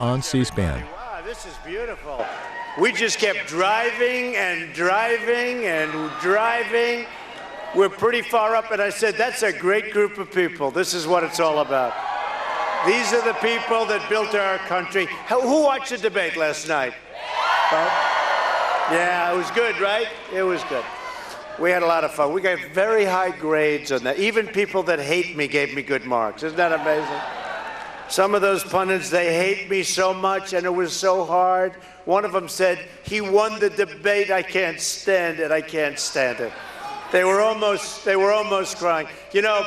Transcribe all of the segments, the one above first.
on C-SPAN. Wow, this is beautiful. We just kept driving and driving and driving. We're pretty far up, and I said, that's a great group of people. This is what it's all about. These are the people that built our country. Who watched the debate last night? Yeah, it was good, right? It was good. We had a lot of fun. We got very high grades on that. Even people that hate me gave me good marks. Isn't that amazing? Some of those pundits, they hate me so much, and it was so hard. One of them said, he won the debate, I can't stand it, I can't stand it. They were almost crying. You know,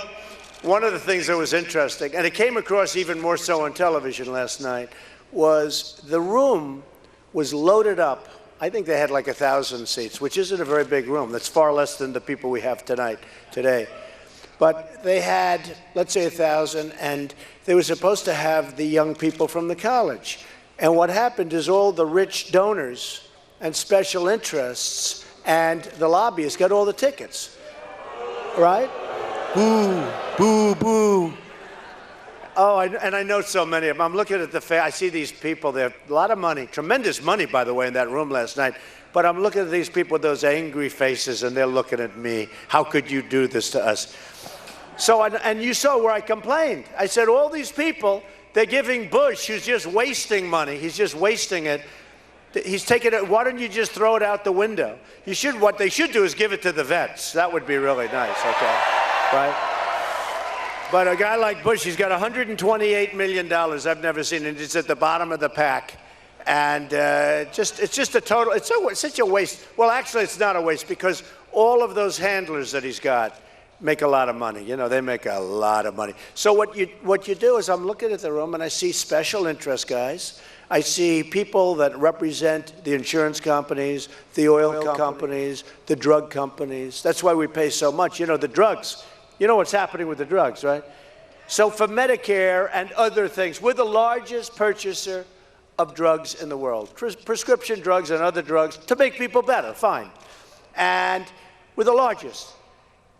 one of the things that was interesting, and it came across even more so on television last night, was the room was loaded up. I think they had like 1,000 seats, which isn't a very big room. That's far less than the people we have today. But they had, let's say 1,000, and they were supposed to have the young people from the college. And what happened is all the rich donors and special interests and the lobbyists got all the tickets, right? Boo, boo, boo. Oh, and I know so many of them. I'm looking at I see these people there, a lot of money, tremendous money, by the way, in that room last night. But I'm looking at these people with those angry faces, and they're looking at me. How could you do this to us? So, and you saw where I complained. I said, all these people, they're giving Bush, who's just wasting money. He's just wasting it. He's taking it. Why don't you just throw it out the window? What they should do is give it to the vets. That would be really nice, okay? Right? But a guy like Bush, he's got $128 million. I've never seen it. It's at the bottom of the pack. And it's just a total, it's such a waste. Well, actually, it's not a waste because all of those handlers that he's got make a lot of money. You know, they make a lot of money. So what you do is I'm looking at the room and I see special interest guys. I see people that represent the insurance companies, the oil companies, the drug companies. That's why we pay so much. You know, the drugs. You know what's happening with the drugs, right? So for Medicare and other things, we're the largest purchaser of drugs in the world. Prescription drugs and other drugs to make people better, fine. And we're the largest.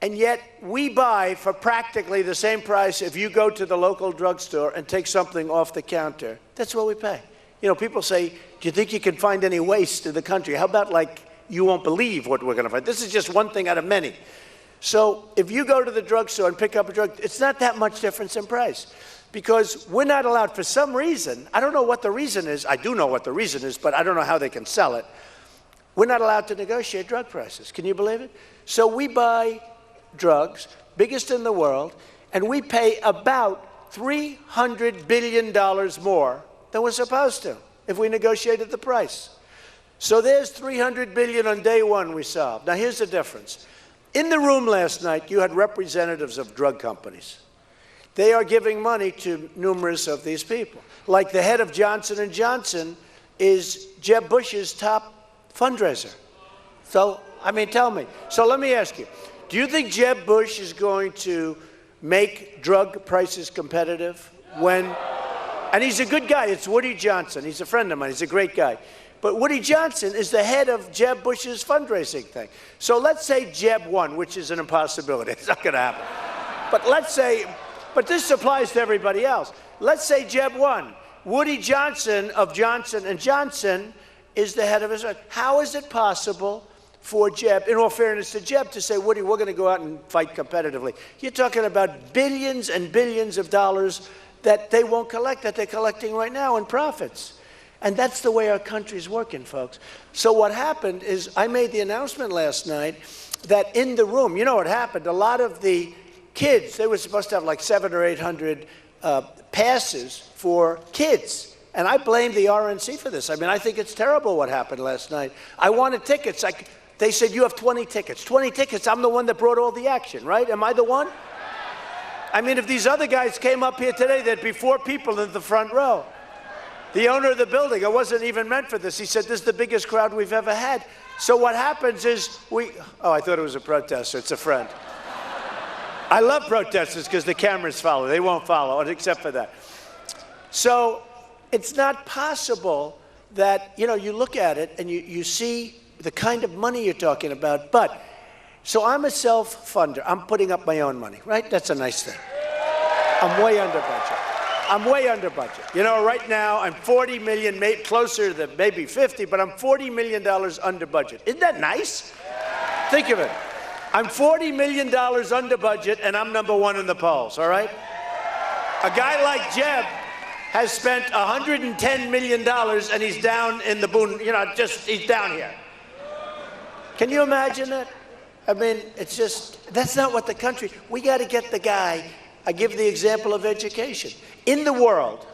And yet we buy for practically the same price if you go to the local drugstore and take something off the counter. That's what we pay. You know, people say, do you think you can find any waste in the country? How about, like, you won't believe what we're going to find? This is just one thing out of many. So if you go to the drugstore and pick up a drug, it's not that much difference in price because we're not allowed, for some reason, I don't know what the reason is. I do know what the reason is, but I don't know how they can sell it. We're not allowed to negotiate drug prices. Can you believe it? So we buy drugs, biggest in the world, and we pay about $300 billion more than we're supposed to if we negotiated the price. So there's $300 billion on day one we solved. Now here's the difference. In the room last night, you had representatives of drug companies. They are giving money to numerous of these people. Like the head of Johnson & Johnson is Jeb Bush's top fundraiser. So, I mean, tell me. So let me ask you, do you think Jeb Bush is going to make drug prices competitive when, and he's a good guy, it's Woody Johnson. He's a friend of mine, he's a great guy. But Woody Johnson is the head of Jeb Bush's fundraising thing. So let's say Jeb won, which is an impossibility. It's not going to happen. But let's say, but this applies to everybody else. Let's say Jeb won. Woody Johnson of Johnson & Johnson is the head of his. How is it possible for Jeb, in all fairness to Jeb, to say, Woody, we're going to go out and fight competitively? You're talking about billions and billions of dollars that they won't collect, that they're collecting right now in profits. And that's the way our country's working, folks. So what happened is I made the announcement last night that in the room, you know what happened? A lot of the kids, they were supposed to have like 700 or 800 passes for kids. And I blame the RNC for this. I mean, I think it's terrible what happened last night. I wanted tickets. They said, you have 20 tickets. 20 tickets, I'm the one that brought all the action, right? Am I the one? I mean, if these other guys came up here today, there'd be 4 people in the front row. The owner of the building, it wasn't even meant for this. He said, this is the biggest crowd we've ever had. So what happens is I thought it was a protester. It's a friend. I love protesters because the cameras follow. They won't follow, except for that. So it's not possible that, you know, you look at it and you see the kind of money you're talking about. But, so I'm a self-funder. I'm putting up my own money, right? That's a nice thing. I'm way under budget. I'm way under budget. You know, right now I'm 40 million, closer to maybe 50, but I'm $40 million under budget. Isn't that nice? Think of it. I'm $40 million under budget, and I'm #1 in the polls, all right? A guy like Jeb has spent $110 million, and he's down in the he's down here. Can you imagine that? I mean, it's just, that's not what the country, we got to get the guy. I give the example of education. In the world,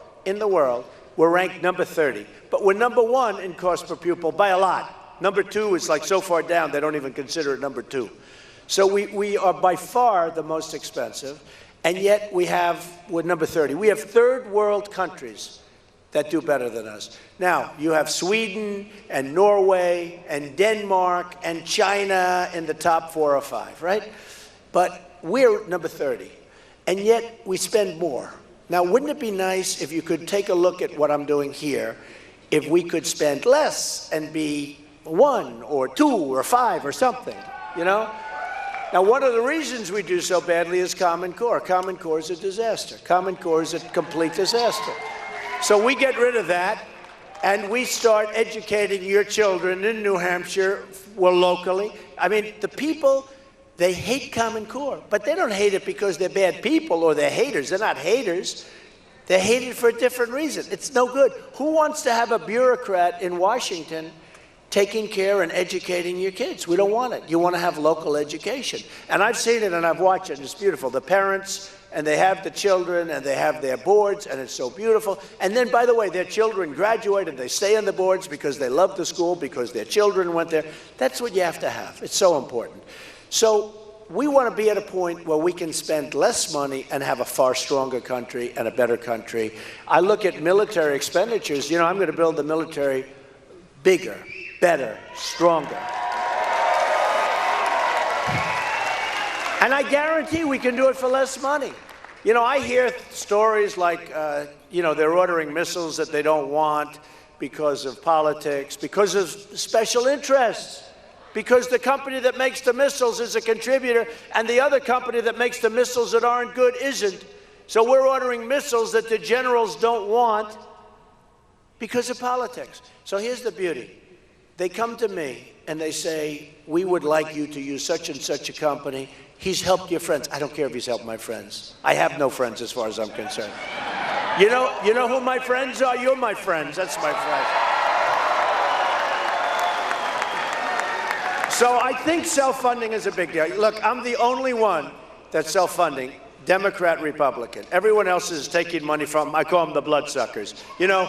we're ranked number 30, but we're #1 in cost per pupil by a lot. #2 is like so far down, they don't even consider it #2. So we are by far the most expensive, and yet we're number 30. We have third world countries that do better than us. Now, you have Sweden and Norway and Denmark and China in the top 4 or 5, right? But we're number 30, and yet we spend more. Now, wouldn't it be nice if you could take a look at what I'm doing here, if we could spend less and be 1 or 2 or 5 or something, you know? Now, one of the reasons we do so badly is Common Core. Common Core is a disaster. Common Core is a complete disaster. So we get rid of that, and we start educating your children in New Hampshire, well, locally. I mean, the people, they hate Common Core, but they don't hate it because they're bad people or they're haters. They're not haters. They hate it for a different reason. It's no good. Who wants to have a bureaucrat in Washington taking care and educating your kids? We don't want it. You want to have local education. And I've seen it and I've watched it, and it's beautiful. The parents, and they have the children, and they have their boards, and it's so beautiful. And then, by the way, their children graduate, and they stay on the boards because they love the school, because their children went there. That's what you have to have. It's so important. So we want to be at a point where we can spend less money and have a far stronger country and a better country. I look at military expenditures. You know, I'm going to build the military bigger, better, stronger. And I guarantee we can do it for less money. You know, I hear stories like, they're ordering missiles that they don't want because of politics, because of special interests, because the company that makes the missiles is a contributor, and the other company that makes the missiles that aren't good isn't. So we're ordering missiles that the generals don't want because of politics. So here's the beauty. They come to me and they say, we would like you to use such and such a company. He's helped your friends. I don't care if he's helped my friends. I have no friends as far as I'm concerned. You know who my friends are? You're my friends. That's my friends. So I think self-funding is a big deal. Look, I'm the only one that's self-funding, Democrat, Republican. Everyone else is taking money from, I call them the bloodsuckers. You know,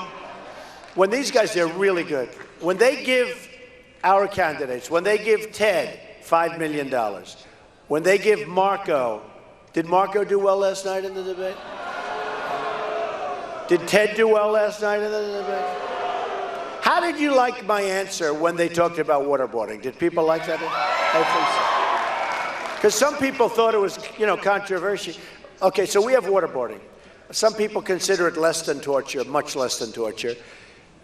when these guys, they're really good. When they give our candidates, when they give Ted $5 million, when they give Marco, did Marco do well last night in the debate? Did Ted do well last night in the debate? How did you like my answer when they talked about waterboarding? Did people like that? I think so. Because some people thought it was, controversial. Okay, so we have waterboarding. Some people consider it less than torture, much less than torture.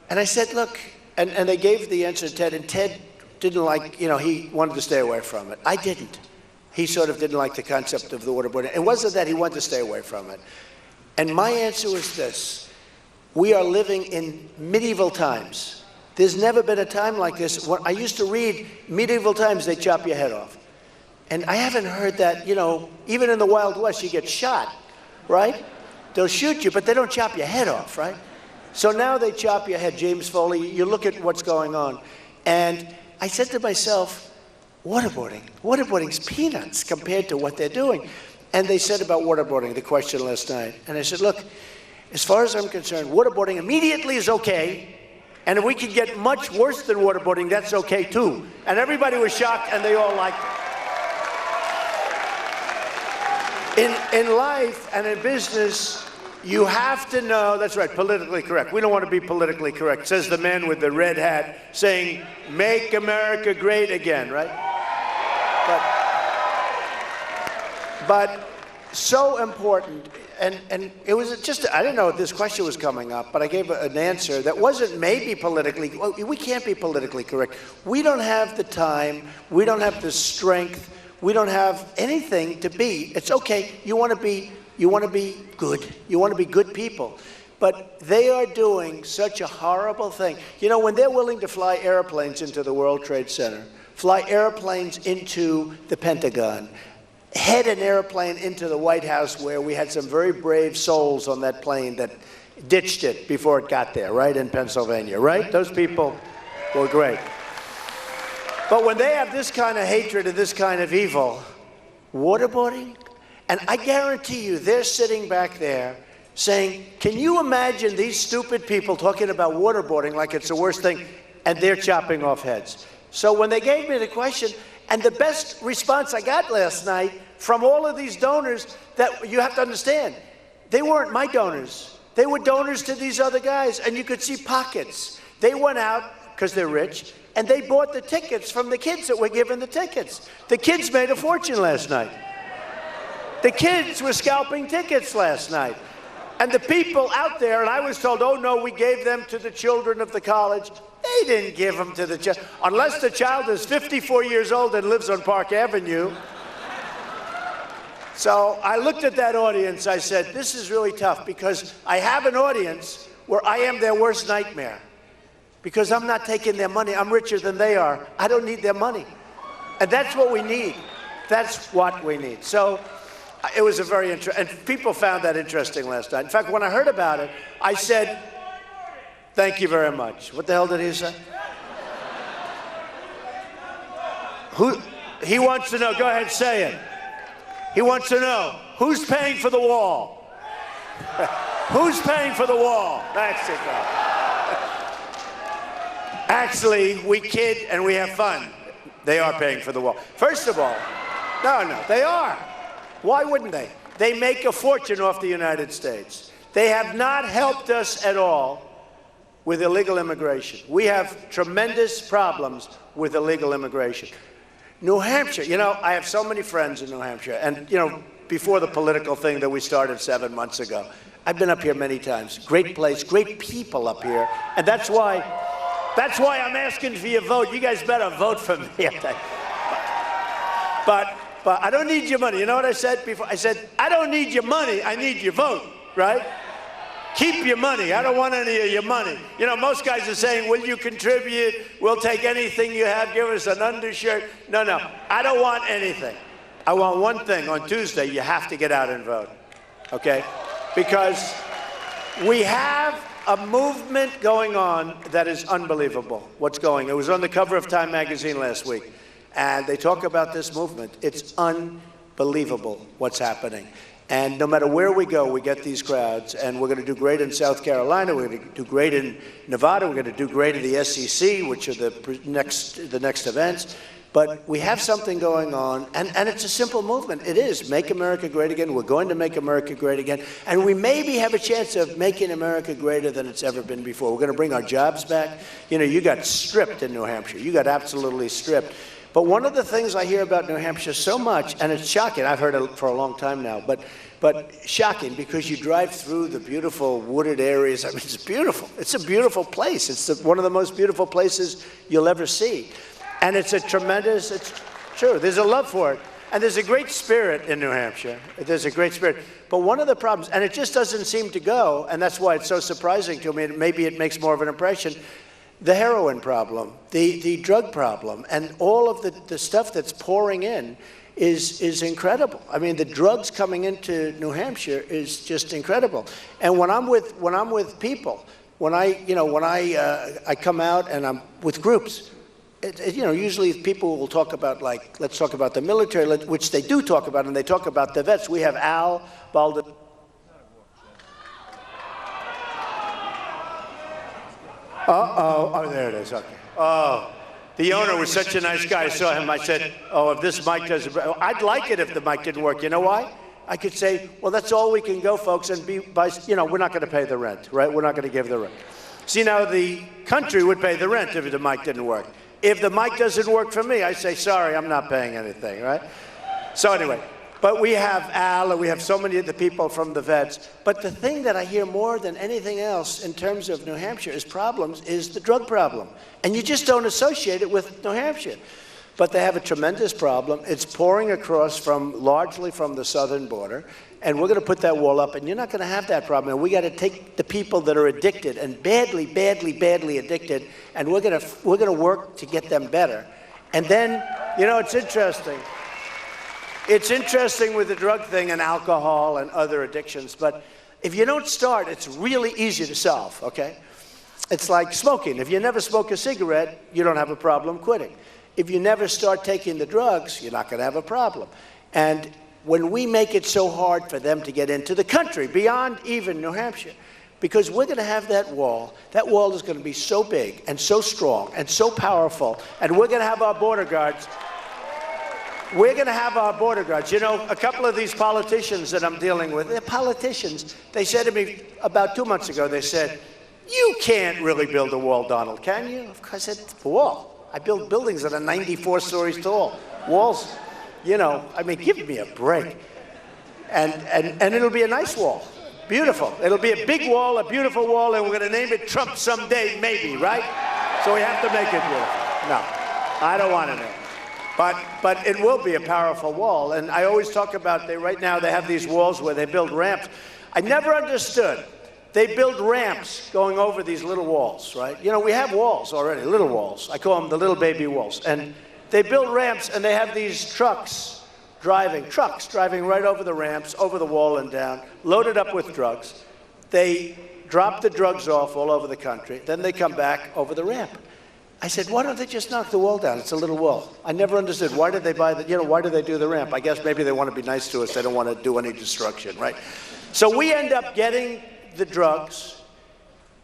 And I said, look, and they gave the answer to Ted, and Ted didn't like, he wanted to stay away from it. I didn't. He sort of didn't like the concept of the waterboarding. It wasn't that he wanted to stay away from it. And my answer was this. We are living in medieval times. There's never been a time like this. When I used to read medieval times, they chop your head off. And I haven't heard that, even in the Wild West, you get shot, right? They'll shoot you, but they don't chop your head off, right? So now they chop your head. James Foley, you look at what's going on. And I said to myself, waterboarding's peanuts compared to what they're doing. And they said about waterboarding, the question last night. And I said, look, as far as I'm concerned, waterboarding immediately is okay. And if we can get much worse than waterboarding, that's okay too. And everybody was shocked and they all liked it. In life and in business, you have to know, that's right, politically correct. We don't want to be politically correct, says the man with the red hat saying, make America great again, right? But so important, and it was just, I didn't know if this question was coming up, but I gave an answer that wasn't maybe politically, we can't be politically correct. We don't have the time, we don't have the strength, we don't have anything to be. It's okay, you want to be You want to be good. You want to be good people. But they are doing such a horrible thing. You know, when they're willing to fly airplanes into the World Trade Center, fly airplanes into the Pentagon, head an airplane into the White House where we had some very brave souls on that plane that ditched it before it got there, right, in Pennsylvania, right? Those people were great. But when they have this kind of hatred and this kind of evil, waterboarding, and I guarantee you they're sitting back there saying, can you imagine these stupid people talking about waterboarding like it's the worst thing, and they're chopping off heads. So when they gave me the question, and the best response I got last night from all of these donors, that you have to understand, they weren't my donors. They were donors to these other guys, and you could see pockets. They went out, because they're rich, and they bought the tickets from the kids that were given the tickets. The kids made a fortune last night. The kids were scalping tickets last night. And the people out there, and I was told, oh no, we gave them to the children of the college. They didn't give them to the child. Unless the child is 54 years old and lives on Park Avenue. So I looked at that audience, I said, this is really tough because I have an audience where I am their worst nightmare. Because I'm not taking their money, I'm richer than they are. I don't need their money. And that's what we need. That's what we need. So it was a very interesting, and people found that interesting last night. In fact, when I heard about it, I said, thank you very much. What the hell did he say? He wants to know, go ahead, say it. He wants to know, who's paying for the wall? Who's paying for the wall? That's it. Actually, we kid and we have fun. They are paying for the wall. First of all, no, they are. Why wouldn't they? They make a fortune off the United States. They have not helped us at all with illegal immigration. We have tremendous problems with illegal immigration. New Hampshire, you know, I have so many friends in New Hampshire, and, you know, before the political thing that we started 7 months ago, I've been up here many times. Great place, great people up here, and that's why I'm asking for your vote. You guys better vote for me. But I don't need your money. You know what I said before? I said, I don't need your money, I need your vote, right? Keep your money. I don't want any of your money. You know, most guys are saying, will you contribute? We'll take anything you have. Give us an undershirt. No, I don't want anything. I want one thing. On Tuesday, you have to get out and vote, okay? Because we have a movement going on that is unbelievable. What's going? It was on the cover of Time magazine last week. And they talk about this movement. It's unbelievable what's happening. And no matter where we go, we get these crowds. And we're going to do great in South Carolina. We're going to do great in Nevada. We're going to do great in the SEC, which are the next events. But we have something going on, and it's a simple movement. It is. Make America great again. We're going to make America great again. And we maybe have a chance of making America greater than it's ever been before. We're going to bring our jobs back. You know, you got stripped in New Hampshire. You got absolutely stripped. But one of the things I hear about New Hampshire so much, and it's shocking, I've heard it for a long time now, but shocking because you drive through the beautiful wooded areas. I mean, it's beautiful. It's a beautiful place. It's one of the most beautiful places you'll ever see. And it's true, there's a love for it. And there's a great spirit in New Hampshire. There's a great spirit. But one of the problems, and it just doesn't seem to go, and that's why it's so surprising to me, and maybe it makes more of an impression, the heroin problem, the drug problem, and all of the stuff that's pouring in is incredible. I mean, the drugs coming into New Hampshire is just incredible. And when I'm with people, when I come out and I'm with groups, you know, usually people will talk about, like, let's talk about the military, which they do talk about, and they talk about the vets. We have Al Baldwin. Oh, there it is, okay. Oh, the owner was such a nice guy. I saw him, I said, oh, if this mic doesn't, I'd like it if the mic didn't work. You know why? I could say, well, that's all we can go, folks, and you know, we're not going to pay the rent, right? We're not going to give the rent. See, now the country would pay the rent if the mic didn't work. If the mic doesn't work for me, I say, sorry, I'm not paying anything, right? So anyway, but we have Al, and we have so many of the people from the vets. But the thing that I hear more than anything else in terms of New Hampshire is the drug problem. And you just don't associate it with New Hampshire. but they have a tremendous problem. It's pouring across largely from the southern border, and we're going to put that wall up, and you're not going to have that problem. And we got to take the people that are addicted and badly, badly, badly addicted, and we're going to work to get them better. And then, you know, it's interesting. It's interesting with the drug thing and alcohol and other addictions, but if you don't start, it's really easy to solve, okay? It's like smoking. If you never smoke a cigarette, you don't have a problem quitting. If you never start taking the drugs, you're not going to have a problem. And when we make it so hard for them to get into the country, beyond even New Hampshire, because we're going to have that wall is going to be so big and so strong and so powerful, and we're going to have our border guards. We're going to have our border guards. You know, a couple of these politicians that I'm dealing with, they're politicians. They said to me about 2 months ago, they said, "You can't really build a wall, Donald, can you?" Of course, I said, "A wall? I build buildings that are 94 stories tall. Walls, you know, I mean, give me a break." And it'll be a nice wall. Beautiful. It'll be a big wall, a beautiful wall, and we're going to name it Trump someday, maybe, right? So we have to make it beautiful. No, I don't want to know. But it will be a powerful wall. And I always talk about, right now they have these walls where they build ramps. I never understood. They build ramps going over these little walls, right? You know, we have walls already, little walls. I call them the little baby walls. And they build ramps, and they have these trucks driving right over the ramps, over the wall and down, loaded up with drugs. They drop the drugs off all over the country. Then they come back over the ramp. I said, why don't they just knock the wall down? It's a little wall. I never understood. Why did they why do they do the ramp? I guess maybe they want to be nice to us. They don't want to do any destruction, right? So we end up getting the drugs,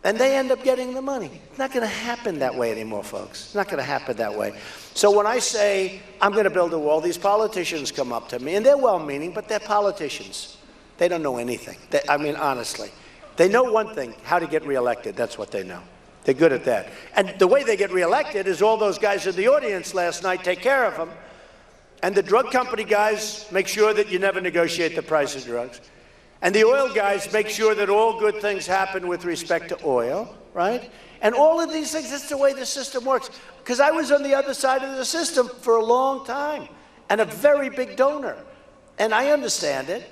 and they end up getting the money. It's not going to happen that way anymore, folks. It's not going to happen that way. So when I say I'm going to build a wall, these politicians come up to me, and they're well-meaning, but they're politicians. They don't know anything. I mean, honestly. They know one thing, how to get reelected. That's what they know. They're good at that. And the way they get reelected is all those guys in the audience last night take care of them. And the drug company guys make sure that you never negotiate the price of drugs. And the oil guys make sure that all good things happen with respect to oil, right? And all of these things, that's the way the system works. Because I was on the other side of the system for a long time and a very big donor. And I understand it.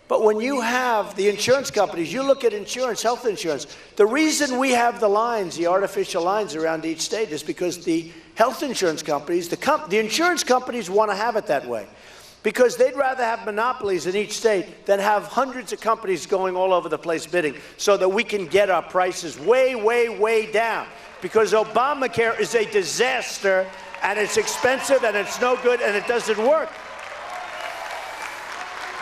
But when you have the insurance companies, you look at insurance, health insurance, the reason we have the lines, the artificial lines around each state is because the health insurance companies, the insurance companies want to have it that way. Because they'd rather have monopolies in each state than have hundreds of companies going all over the place bidding so that we can get our prices way, way, way down. Because Obamacare is a disaster, and it's expensive, and it's no good, and it doesn't work.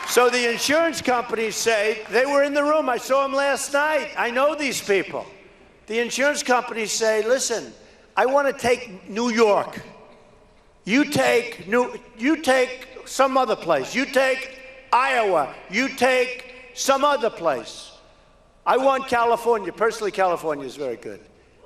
So the insurance companies say, they were in the room, I saw them last night, I know these people. The insurance companies say, listen, I want to take New York. You take some other place. You take Iowa. You take some other place. I want California. Personally, California is very good.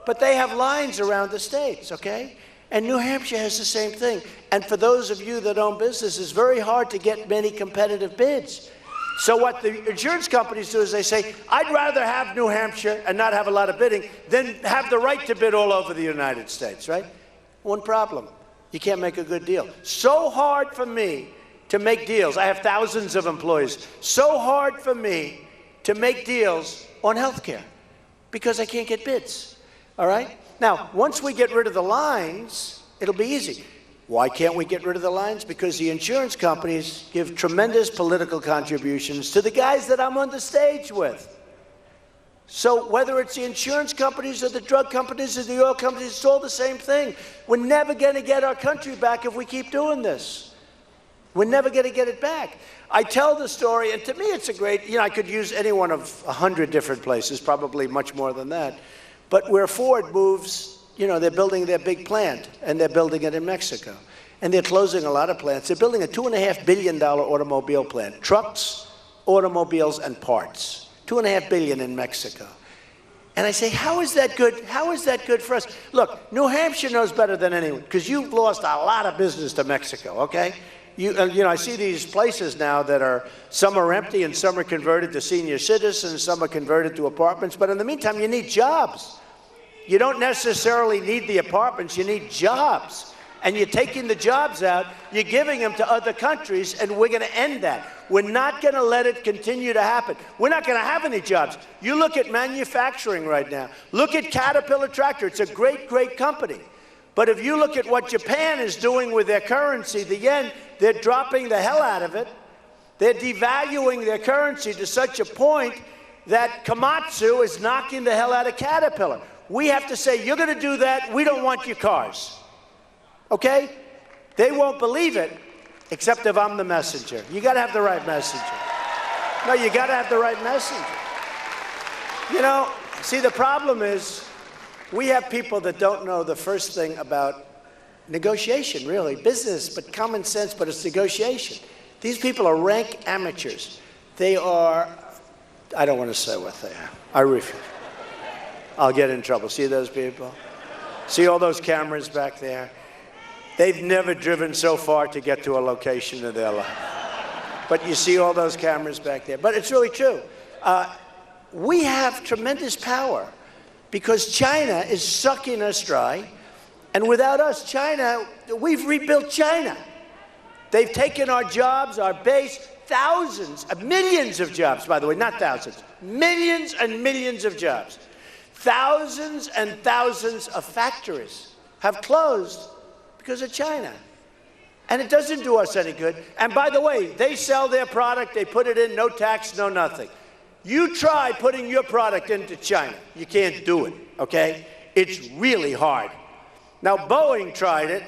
But they have lines around the states, okay? And New Hampshire has the same thing. And for those of you that own business, it's very hard to get many competitive bids. So what the insurance companies do is they say, I'd rather have New Hampshire and not have a lot of bidding than have the right to bid all over the United States, right? One problem. You can't make a good deal. So hard for me to make deals. I have thousands of employees. So hard for me to make deals on health care because I can't get bids, all right? Now, once we get rid of the lines, it'll be easy. Why can't we get rid of the lines? Because the insurance companies give tremendous political contributions to the guys that I'm on the stage with. So whether it's the insurance companies or the drug companies or the oil companies, it's all the same thing. We're never going to get our country back if we keep doing this. We're never going to get it back. I tell the story, and to me it's a great, I could use any one of 100 different places, probably much more than that. But where Ford moves, they're building their big plant, and they're building it in Mexico. And they're closing a lot of plants. They're building a $2.5 billion automobile plant. Trucks, automobiles, and parts. $2.5 billion in Mexico. And I say, how is that good? How is that good for us? Look, New Hampshire knows better than anyone, because you've lost a lot of business to Mexico, okay? I see these places now that some are empty and some are converted to senior citizens, some are converted to apartments, but in the meantime, you need jobs. You don't necessarily need the apartments, you need jobs. and you're taking the jobs out, you're giving them to other countries, and we're going to end that. We're not going to let it continue to happen. We're not going to have any jobs. You look at manufacturing right now. Look at Caterpillar Tractor. It's a great, great company. But if you look at what Japan is doing with their currency, the yen, they're dropping the hell out of it. They're devaluing their currency to such a point that Komatsu is knocking the hell out of Caterpillar. We have to say, you're going to do that, we don't want your cars. Okay? They won't believe it, except if I'm the messenger. You got to have the right messenger. No, you got to have the right messenger. You know, see, the problem is we have people that don't know the first thing about negotiation, really. Business, but common sense, but it's negotiation. These people are rank amateurs. They are, I don't want to say what they are. I refuse. I'll get in trouble. See those people? See all those cameras back there? They've never driven so far to get to a location in their life. But you see all those cameras back there. But it's really true. We have tremendous power because China is sucking us dry. And without us, China, we've rebuilt China. They've taken our jobs, our base, thousands, millions of jobs, by the way, not thousands, millions and millions of jobs. Thousands and thousands of factories have closed because of China. And it doesn't do us any good. And by the way, they sell their product, they put it in, no tax, no nothing. You try putting your product into China. You can't do it, okay? It's really hard. Now, Boeing tried it,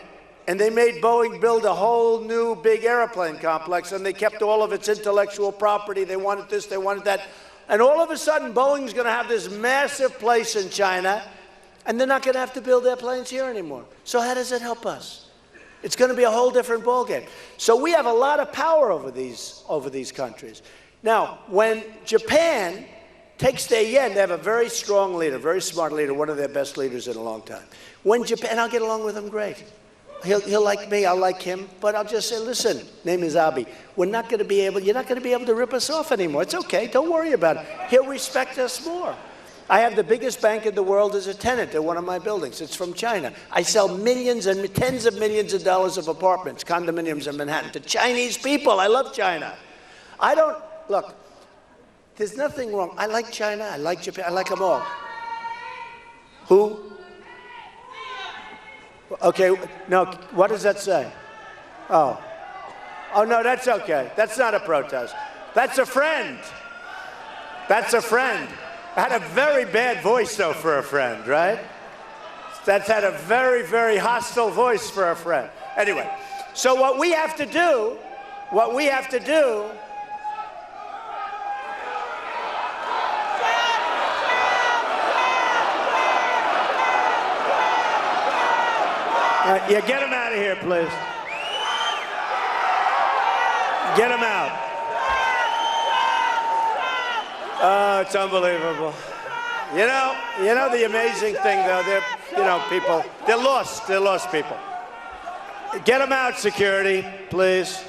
and they made Boeing build a whole new big airplane complex, and they kept all of its intellectual property. They wanted this, they wanted that. And all of a sudden, Boeing's going to have this massive place in China, and they're not going to have to build their planes here anymore. So how does it help us? It's going to be a whole different ballgame. So we have a lot of power over these countries. Now, when Japan takes their yen, they have a very strong leader, very smart leader, one of their best leaders in a long time. When Japan, I'll get along with him great. He'll like me, I'll like him, but I'll just say, listen, name is Abe, you're not going to be able to rip us off anymore. It's okay, don't worry about it. He'll respect us more. I have the biggest bank in the world as a tenant in one of my buildings. It's from China. I sell millions and tens of millions of dollars of apartments, condominiums in Manhattan to Chinese people. I love China. Look, there's nothing wrong. I like China, I like Japan, I like them all. Who? Okay, no, what does that say? Oh, no, that's okay. That's not a protest. That's a friend. That's a friend. I had a very bad voice, though, for a friend, right? That's had a very, very hostile voice for a friend. Anyway, so what we have to do, yeah, get him out of here, please. Get him out. Oh, it's unbelievable. You know the amazing thing, though, people, they're lost people. Get them out, security, please.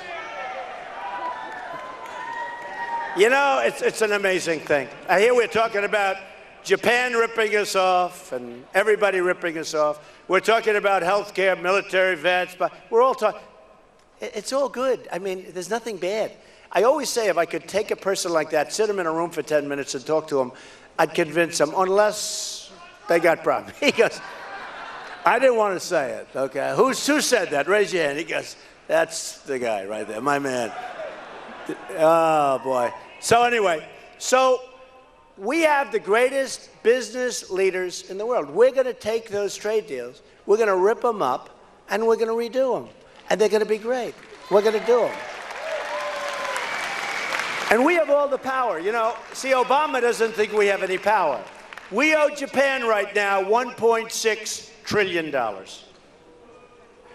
You know, it's an amazing thing. I hear we're talking about Japan ripping us off and everybody ripping us off. We're talking about health care, military vets, but we're all talking. It's all good. I mean, there's nothing bad. I always say if I could take a person like that, sit them in a room for 10 minutes and talk to them, I'd convince them, unless they got problems. He goes, I didn't want to say it, okay? Who said that? Raise your hand. He goes, that's the guy right there, my man. Oh, boy. So anyway, we have the greatest business leaders in the world. We're going to take those trade deals, we're going to rip them up, and we're going to redo them. And they're going to be great. We're going to do them. And we have all the power. You know, see, Obama doesn't think we have any power. We owe Japan right now $1.6 trillion.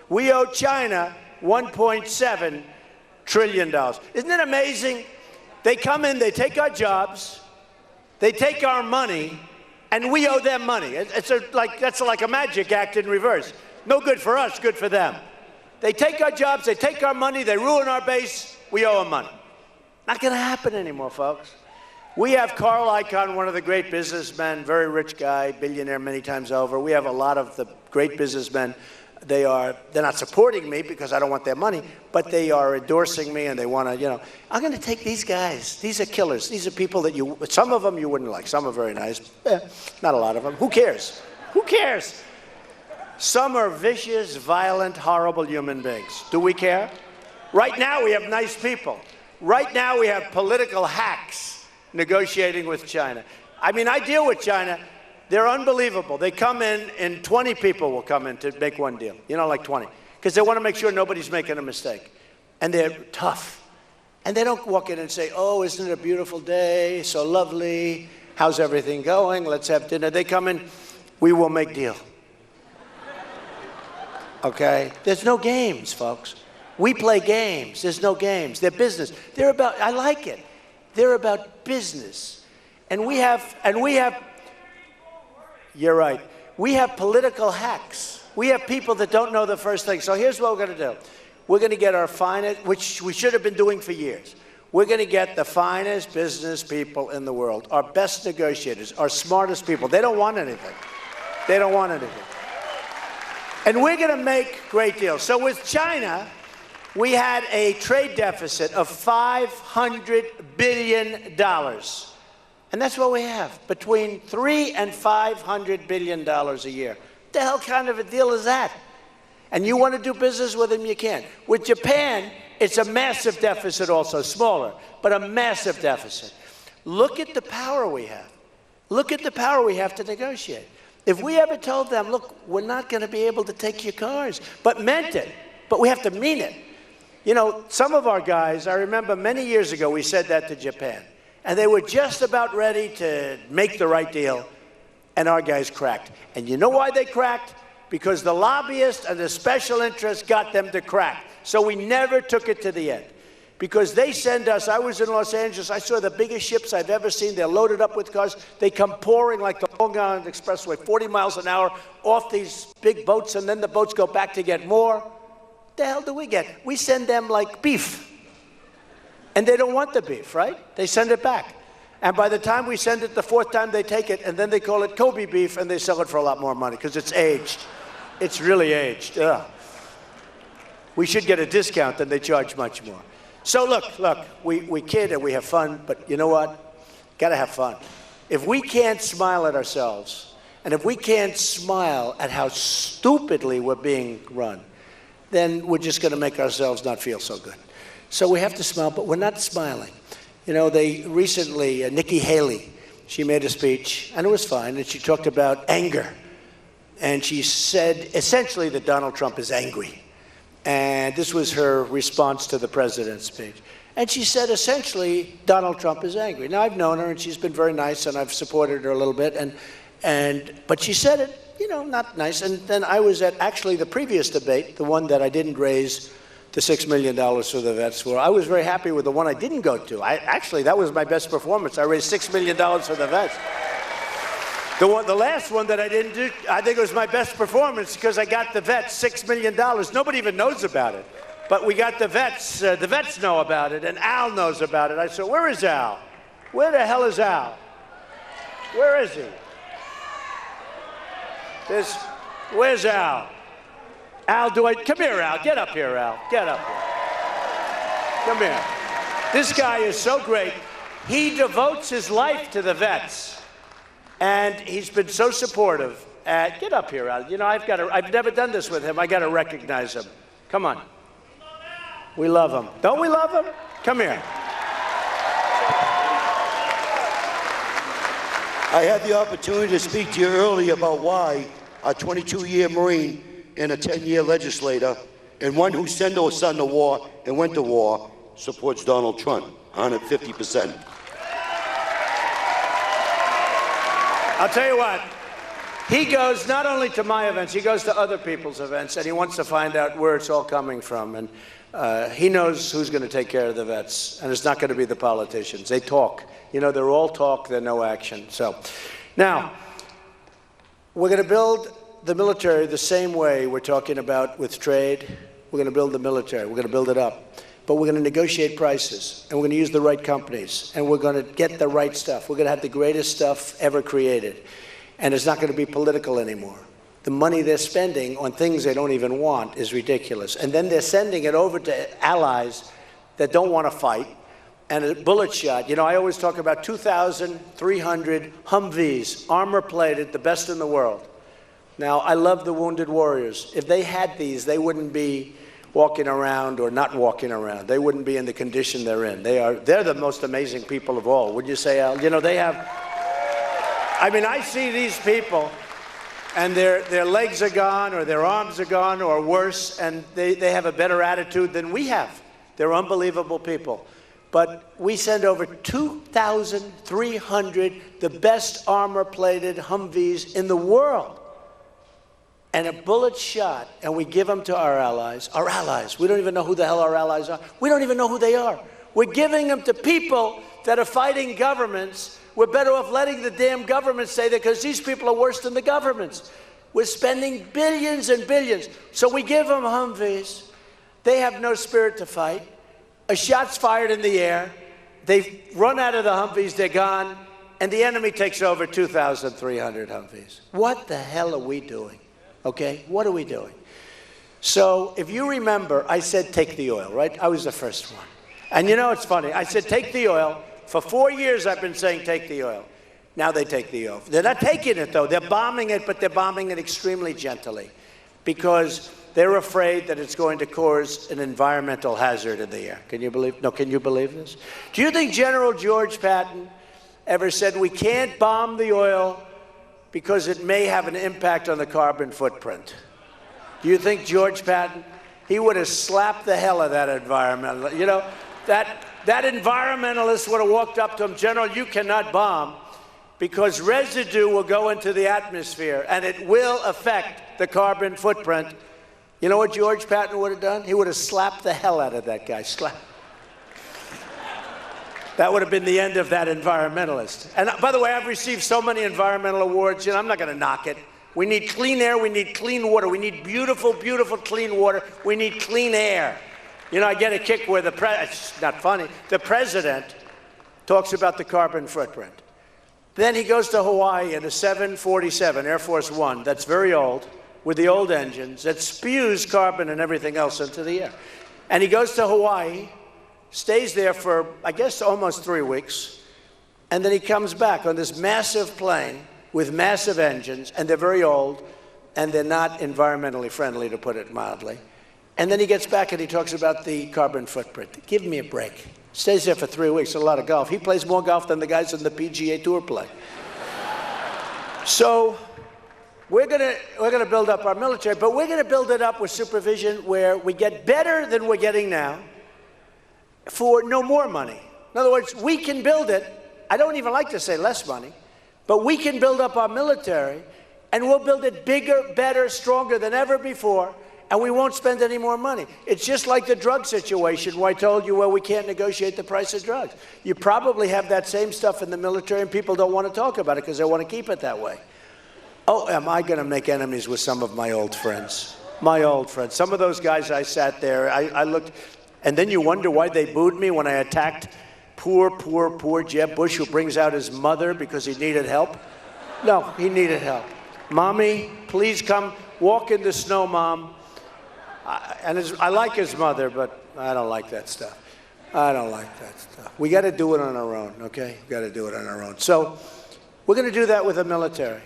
We owe China $1.7 trillion. Isn't it amazing? They come in, they take our jobs, they take our money, and we owe them money. That's like a magic act in reverse. No good for us, good for them. They take our jobs, they take our money, they ruin our base, we owe them money. Not going to happen anymore, folks. We have Carl Icahn, one of the great businessmen, very rich guy, billionaire many times over. We have a lot of the great businessmen they're not supporting me because I don't want their money, but they are endorsing me and they want to, I'm going to take these guys. These are killers. These are people that some of them you wouldn't like. Some are very nice. Not a lot of them. Who cares? Who cares? Some are vicious, violent, horrible human beings. Do we care? Right now we have nice people. Right now we have political hacks negotiating with China. I mean, I deal with China. They're unbelievable. They come in, and 20 people will come in to make one deal, like 20, because they want to make sure nobody's making a mistake. And they're tough. And they don't walk in and say, oh, isn't it a beautiful day, so lovely, how's everything going, let's have dinner. They come in, we will make deal. Okay? There's no games, folks. We play games. There's no games. They're business. I like it. They're about business. And we have, you're right. We have political hacks. We have people that don't know the first thing. So here's what we're going to do. We're going to get our finest, which we should have been doing for years. We're going to get the finest business people in the world, our best negotiators, our smartest people. They don't want anything. They don't want anything. And we're going to make great deals. So with China, we had a trade deficit of $500 billion. And that's what we have, between $300 and $500 billion a year. What the hell kind of a deal is that? And you want to do business with them, you can. With Japan, it's a massive deficit also, smaller, but a massive deficit. Look at the power we have. Look at the power we have to negotiate. If we ever told them, look, we're not going to be able to take your cars, but meant it, but we have to mean it. Some of our guys, I remember many years ago, we said that to Japan. And they were just about ready to make the right deal, and our guys cracked. And you know why they cracked? Because the lobbyists and the special interests got them to crack. So we never took it to the end. Because they send us, I was in Los Angeles, I saw the biggest ships I've ever seen. They're loaded up with cars. They come pouring like the Long Island Expressway, 40 miles an hour, off these big boats, and then the boats go back to get more. What the hell do we get? We send them like beef. And they don't want the beef, right? They send it back. And by the time we send it, the fourth time they take it, and then they call it Kobe beef, and they sell it for a lot more money because it's aged. It's really aged. Ugh. We should get a discount, and they charge much more. So look, we kid and we have fun, but you know what? Got to have fun. If we can't smile at ourselves, and if we can't smile at how stupidly we're being run, then we're just going to make ourselves not feel so good. So we have to smile, but we're not smiling. They recently, Nikki Haley, she made a speech, and it was fine, and she talked about anger. And she said, essentially, that Donald Trump is angry. And this was her response to the president's speech. And she said, essentially, Donald Trump is angry. Now, I've known her, and she's been very nice, and I've supported her a little bit. But she said it, not nice. And then I was at, actually, the previous debate, the one that I didn't raise the $6 million for the vets for. I was very happy with the one I didn't go to. Actually, that was my best performance. I raised $6 million for the vets. The last one that I didn't do, I think it was my best performance because I got the vets $6 million. Nobody even knows about it. But we got the vets know about it, and Al knows about it. I said, where is Al? Where the hell is Al? Where is he? Where's Al? Al, come here, Al. Get up here, Al. Get up here. Come here. This guy is so great. He devotes his life to the vets. And he's been so supportive. Get up here, Al. I've never done this with him. I got to recognize him. Come on. We love him. Don't we love him? Come here. I had the opportunity to speak to you earlier about why a 22-year Marine and a 10-year legislator, and one who sent her son to war and went to war, supports Donald Trump, 150%. I'll tell you what, he goes not only to my events, he goes to other people's events, and he wants to find out where it's all coming from. And he knows who's going to take care of the vets, and it's not going to be the politicians. They talk. They're all talk, they're no action. So now, we're going to build the military the same way we're talking about with trade. We're going to build the military. We're going to build it up. But we're going to negotiate prices, and we're going to use the right companies, and we're going to get the right stuff. We're going to have the greatest stuff ever created, and it's not going to be political anymore. the money they're spending on things they don't even want is ridiculous. And then they're sending it over to allies that don't want to fight. And a bullet shot, you know, I always talk about 2,300 Humvees, armor-plated, the best in the world. Now, I love the Wounded Warriors. If they had these, they wouldn't be walking around or not walking around. They wouldn't be in the condition they're in. They're the most amazing people of all. Would you say, Al? You know, they have, I mean, I see these people, and their legs are gone, or their arms are gone, or worse, and they have a better attitude than we have. They're unbelievable people. But we send over 2,300, the best armor-plated Humvees in the world. And a bullet shot, and we give them to our allies. Our allies. We don't even know who the hell our allies are. We don't even know who they are. We're giving them to people that are fighting governments. We're better off letting the damn governments say that, because these people are worse than the governments. We're spending billions and billions. So we give them Humvees. They have no spirit to fight. A shot's fired in the air. They run out of the Humvees. They're gone. And the enemy takes over 2,300 Humvees. What the hell are we doing? Okay, what are we doing? So if you remember, I said take the oil, right? I was the first one. And you know, it's funny. I said take the oil. For 4 years, I've been saying take the oil. Now they take the oil. They're not taking it, though. They're bombing it, but they're bombing it extremely gently because they're afraid that it's going to cause an environmental hazard in the air. Can you believe? No, can you believe this? Do you think General George Patton ever said we can't bomb the oil because it may have an impact on the carbon footprint? Do you think George Patton, he would have slapped the hell out of that environmentalist? You know, that environmentalist would have walked up to him, General, you cannot bomb because residue will go into the atmosphere and it will affect the carbon footprint. You know what George Patton would have done? He would have slapped the hell out of that guy. That would have been the end of that environmentalist. And by the way, I've received so many environmental awards, you know, I'm not going to knock it. We need clean air, we need clean water, we need beautiful, beautiful clean water, we need clean air. You know, I get a kick where it's not funny, the president talks about the carbon footprint. Then he goes to Hawaii in a 747, Air Force One, that's very old, with the old engines, that spews carbon and everything else into the air. And he goes to Hawaii, stays there for, I guess, almost 3 weeks, and then he comes back on this massive plane with massive engines, and they're very old, and they're not environmentally friendly, to put it mildly. And then he gets back and he talks about the carbon footprint. Give me a break. Stays there for 3 weeks, a lot of golf. He plays more golf than the guys on the PGA Tour play. So we're gonna build up our military, but we're gonna build it up with supervision where we get better than we're getting now, for no more money. In other words, we can build it. I don't even like to say less money, but we can build up our military, and we'll build it bigger, better, stronger than ever before, and we won't spend any more money. It's just like the drug situation where I told you, well, we can't negotiate the price of drugs. You probably have that same stuff in the military, and people don't want to talk about it because they want to keep it that way. Oh, am I going to make enemies with some of my old friends? My old friends. Some of those guys I sat there, I looked. And then you wonder why they booed me when I attacked poor Jeb Bush, who brings out his mother because he needed help. No, he needed help. Mommy, please come walk in the snow, Mom. I like his mother, but I don't like that stuff. I don't like that stuff. We got to do it on our own, okay? We got to do it on our own. So we're going to do that with the military.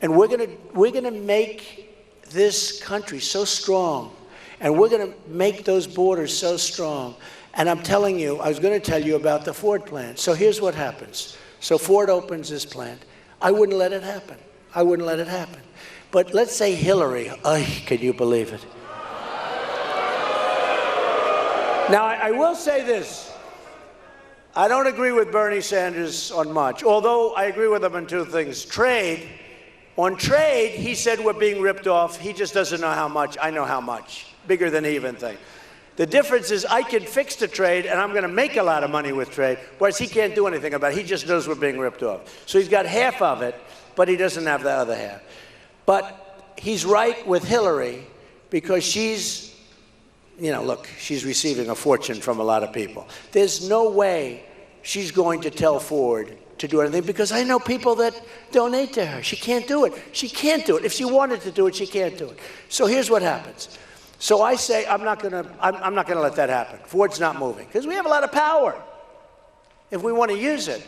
And we're going to make this country so strong. And we're going to make those borders so strong. And I'm telling you, I was going to tell you about the Ford plant. So here's what happens. So Ford opens this plant. I wouldn't let it happen. I wouldn't let it happen. But let's say Hillary, can you believe it? Now, I will say this. I don't agree with Bernie Sanders on much, although I agree with him on two things. Trade. On trade, he said we're being ripped off. He just doesn't know how much. I know how much. Bigger than he even thinks. The difference is I can fix the trade, and I'm going to make a lot of money with trade, whereas he can't do anything about it. He just knows we're being ripped off. So he's got half of it, but he doesn't have the other half. But he's right with Hillary because she's, you know, look, she's receiving a fortune from a lot of people. There's no way she's going to tell Ford to do anything because I know people that donate to her. She can't do it. She can't do it. If she wanted to do it, she can't do it. So here's what happens. So I say I'm not going to let that happen. Ford's not moving because we have a lot of power if we want to use it.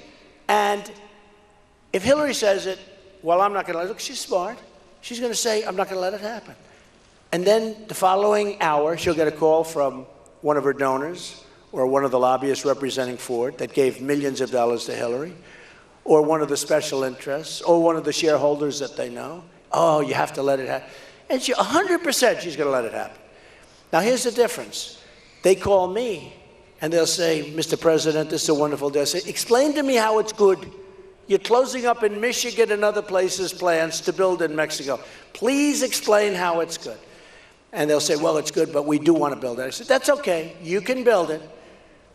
And if Hillary says it, well, I'm not going to let it. Look, she's smart. She's going to say, I'm not going to let it happen. And then the following hour, she'll get a call from one of her donors or one of the lobbyists representing Ford that gave millions of dollars to Hillary, or one of the special interests, or one of the shareholders that they know. Oh, you have to let it happen. And 100% she's going to let it happen. Now, here's the difference. They call me, and they'll say, Mr. President, this is a wonderful day. I say, explain to me how it's good. You're closing up in Michigan and other places plans to build in Mexico. Please explain how it's good. And they'll say, well, it's good, but we do want to build it. I said, that's okay. You can build it.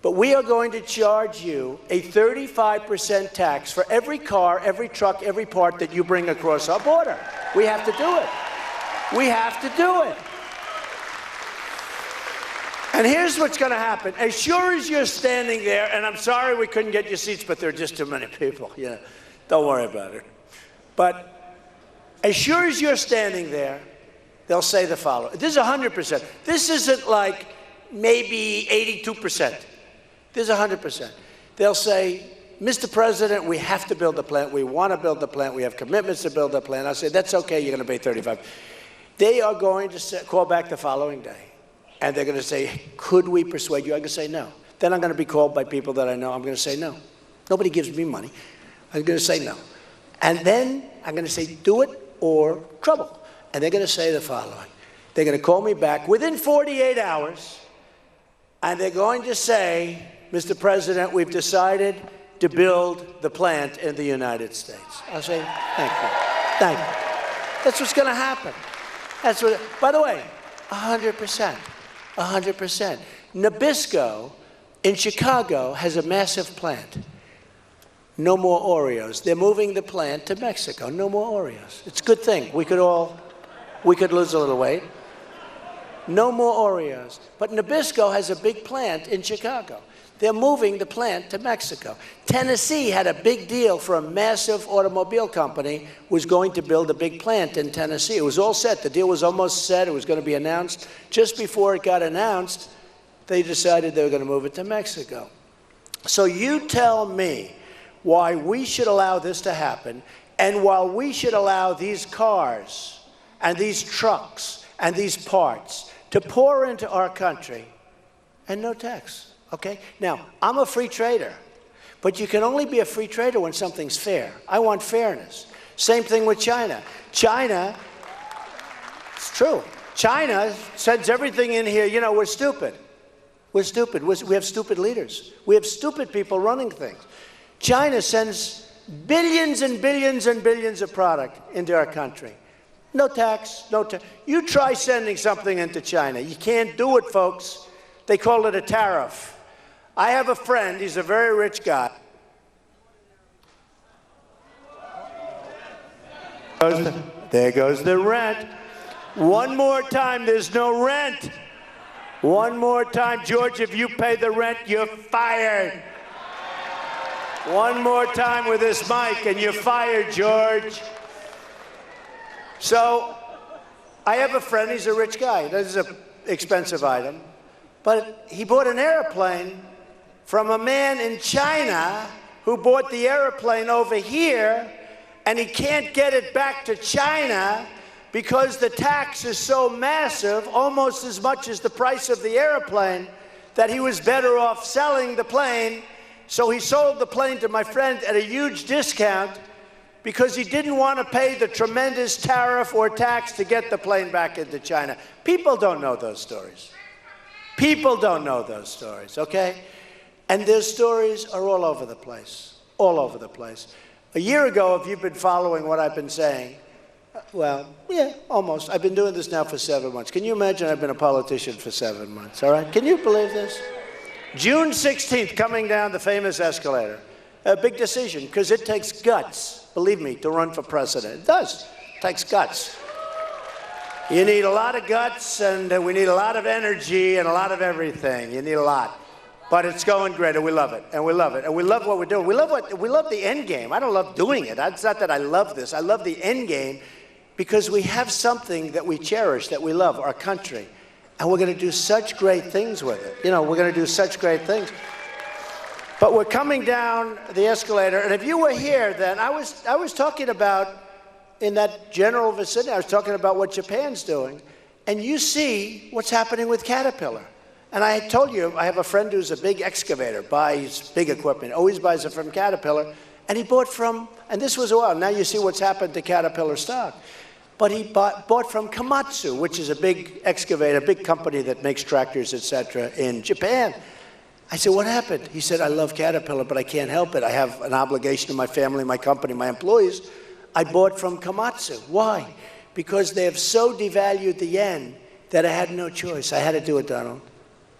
But we are going to charge you a 35% tax for every car, every truck, every part that you bring across our border. We have to do it. We have to do it. And here's what's going to happen. As sure as you're standing there, and I'm sorry we couldn't get your seats, but there are just too many people. Yeah, don't worry about it. But as sure as you're standing there, they'll say the following. This is 100%. This isn't like maybe 82%. This is 100%. They'll say, Mr. President, we have to build the plant. We want to build the plant. We have commitments to build the plant. I say, that's okay. You're going to pay 35. They are going to call back the following day. And they're going to say, could we persuade you? I'm going to say no. Then I'm going to be called by people that I know. I'm going to say no. Nobody gives me money. I'm going to say no. And then I'm going to say, do it or trouble. And they're going to say the following. They're going to call me back within 48 hours. And they're going to say, Mr. President, we've decided to build the plant in the United States. I'll say, thank you. Thank you. That's what's going to happen. That's what, by the way, 100%. 100%. Nabisco in Chicago has a massive plant. No more Oreos. They're moving the plant to Mexico. No more Oreos. It's a good thing. We could lose a little weight. No more Oreos. But Nabisco has a big plant in Chicago. They're moving the plant to Mexico. Tennessee had a big deal for a massive automobile company was going to build a big plant in Tennessee. It was all set. The deal was almost set. It was going to be announced. Just before it got announced, they decided they were going to move it to Mexico. So you tell me why we should allow this to happen, and while we should allow these cars and these trucks and these parts to pour into our country and no tax. Okay? Now, I'm a free trader, but you can only be a free trader when something's fair. I want fairness. Same thing with China. China, it's true. China sends everything in here. You know, we're stupid. We're stupid. We have stupid leaders. We have stupid people running things. China sends billions and billions and billions of product into our country. No tax, no tax. You try sending something into China. You can't do it, folks. They call it a tariff. I have a friend, he's a very rich guy. There goes the rent. One more time, there's no rent. One more time, George, if you pay the rent, you're fired. One more time with this mic and you're fired, George. So, I have a friend, he's a rich guy. This is an expensive item. But he bought an airplane from a man in China who bought the airplane over here, and he can't get it back to China because the tax is so massive, almost as much as the price of the airplane, that he was better off selling the plane. So he sold the plane to my friend at a huge discount because he didn't want to pay the tremendous tariff or tax to get the plane back into China. People don't know those stories. People don't know those stories, okay? And their stories are all over the place, all over the place. A year ago, if you've been following what I've been saying, well, yeah, almost. I've been doing this now for 7 months. Can you imagine I've been a politician for 7 months, all right? Can you believe this? June 16th, coming down the famous escalator. A big decision, because it takes guts, believe me, to run for president. It does. It takes guts. You need a lot of guts, and we need a lot of energy and a lot of everything. You need a lot. But it's going great, and we love it, and we love it, and we love what we're doing. We love the end game. I don't love doing it. It's not that I love this. I love the end game because we have something that we cherish, that we love, our country, and we're going to do such great things with it. You know, we're going to do such great things. But we're coming down the escalator, and if you were here then, I was talking about, in that general vicinity, I was talking about what Japan's doing, and you see what's happening with Caterpillar. And I told you, I have a friend who's a big excavator, buys big equipment, always buys it from Caterpillar, and he bought from, and this was a while, now you see what's happened to Caterpillar stock, but he bought from Komatsu, which is a big excavator, big company that makes tractors, etc., in Japan. I said, what happened? He said, I love Caterpillar, but I can't help it. I have an obligation to my family, my company, my employees. I bought from Komatsu. Why? Because they have so devalued the yen that I had no choice. I had to do it, Donald.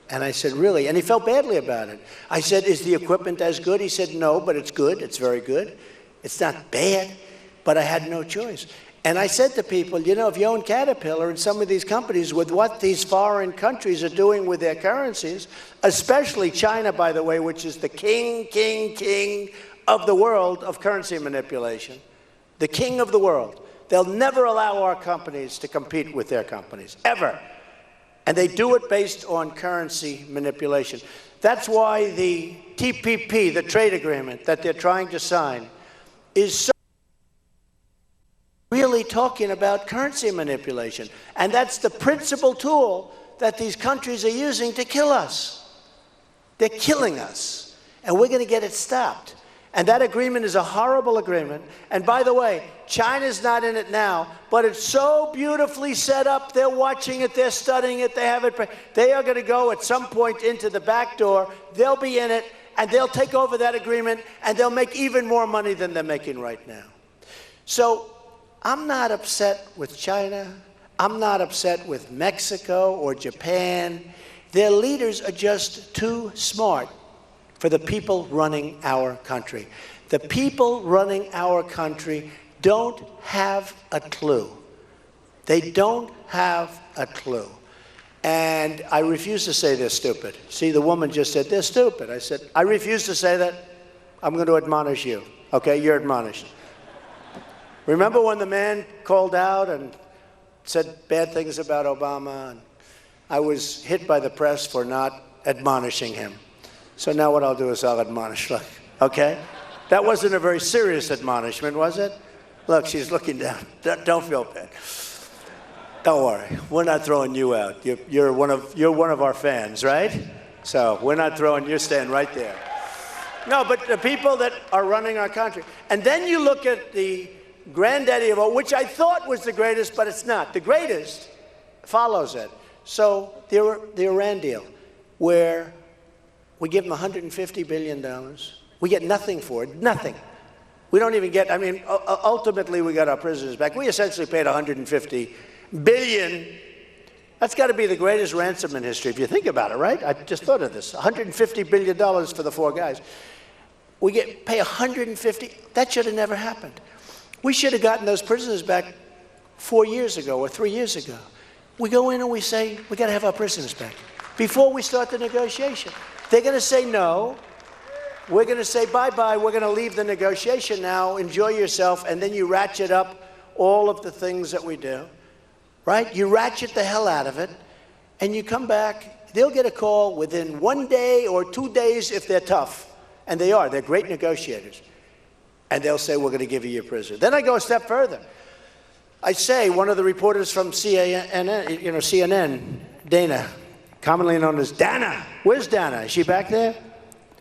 And I said, really? And he felt badly about it. I said, is the equipment as good? He said, no, but it's good. It's very good. It's not bad, but I had no choice. And I said to people, you know, if you own Caterpillar and some of these companies, with what these foreign countries are doing with their currencies, especially China, by the way, which is the king of the world of currency manipulation, the king of the world, they'll never allow our companies to compete with their companies, ever. And they do it based on currency manipulation. That's why the TPP, the trade agreement that they're trying to sign, is so really talking about currency manipulation. And that's the principal tool that these countries are using to kill us. They're killing us. And we're going to get it stopped. And that agreement is a horrible agreement. And by the way, China's not in it now, but it's so beautifully set up. They're watching it, they're studying it, they have it. They are going to go at some point into the back door. They'll be in it, and they'll take over that agreement, and they'll make even more money than they're making right now. So I'm not upset with China. I'm not upset with Mexico or Japan. Their leaders are just too smart for the people running our country. The people running our country don't have a clue. They don't have a clue. And I refuse to say they're stupid. See, the woman just said, they're stupid. I said, I refuse to say that. I'm going to admonish you. Okay, you're admonished. Remember when the man called out and said bad things about Obama? And I was hit by the press for not admonishing him. So now what I'll do is I'll admonish, look, okay? That wasn't a very serious admonishment, was it? Look, she's looking down. Don't feel bad. Don't worry, we're not throwing you out. You're one of our fans, right? So we're not throwing, you're staying right there. No, but the people that are running our country. And then you look at the granddaddy of all, which I thought was the greatest, but it's not. The greatest follows it. So the Iran deal, where we give them $150 billion. We get nothing for it, nothing. We don't even get, I mean, ultimately we got our prisoners back. We essentially paid $150 billion. That's got to be the greatest ransom in history, if you think about it, right? I just thought of this, $150 billion for the 4 guys. We pay $150, that should have never happened. We should have gotten those prisoners back 4 years ago or 3 years ago. We go in and we say, we got to have our prisoners back before we start the negotiation. They're going to say no. We're going to say bye-bye. We're going to leave the negotiation now. Enjoy yourself. And then you ratchet up all of the things that we do, right? You ratchet the hell out of it, and you come back. They'll get a call within 1 day or 2 days if they're tough. And they are. They're great negotiators. And they'll say, we're going to give you your prisoner. Then I go a step further. I say, one of the reporters from CNN, Dana, commonly known as Dana. Where's Dana? Is she back there?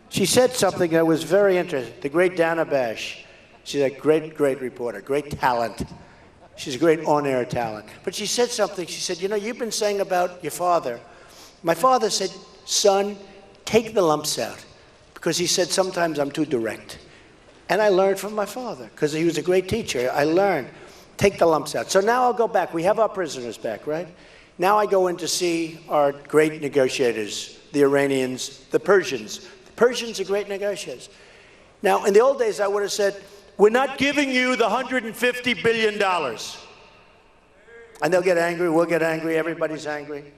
She said something that was very interesting. The great Dana Bash. She's a great, great reporter, great talent. She's a great on-air talent. But she said something. She said, you know, you've been saying about your father. My father said, son, take the lumps out. Because he said, sometimes I'm too direct. And I learned from my father, because he was a great teacher. I learned, take the lumps out. So now I'll go back. We have our prisoners back, right? Now I go in to see our great negotiators, the Iranians, the Persians. The Persians are great negotiators. Now, in the old days, I would have said, we're not giving you the $150 billion. And they'll get angry, we'll get angry, everybody's angry.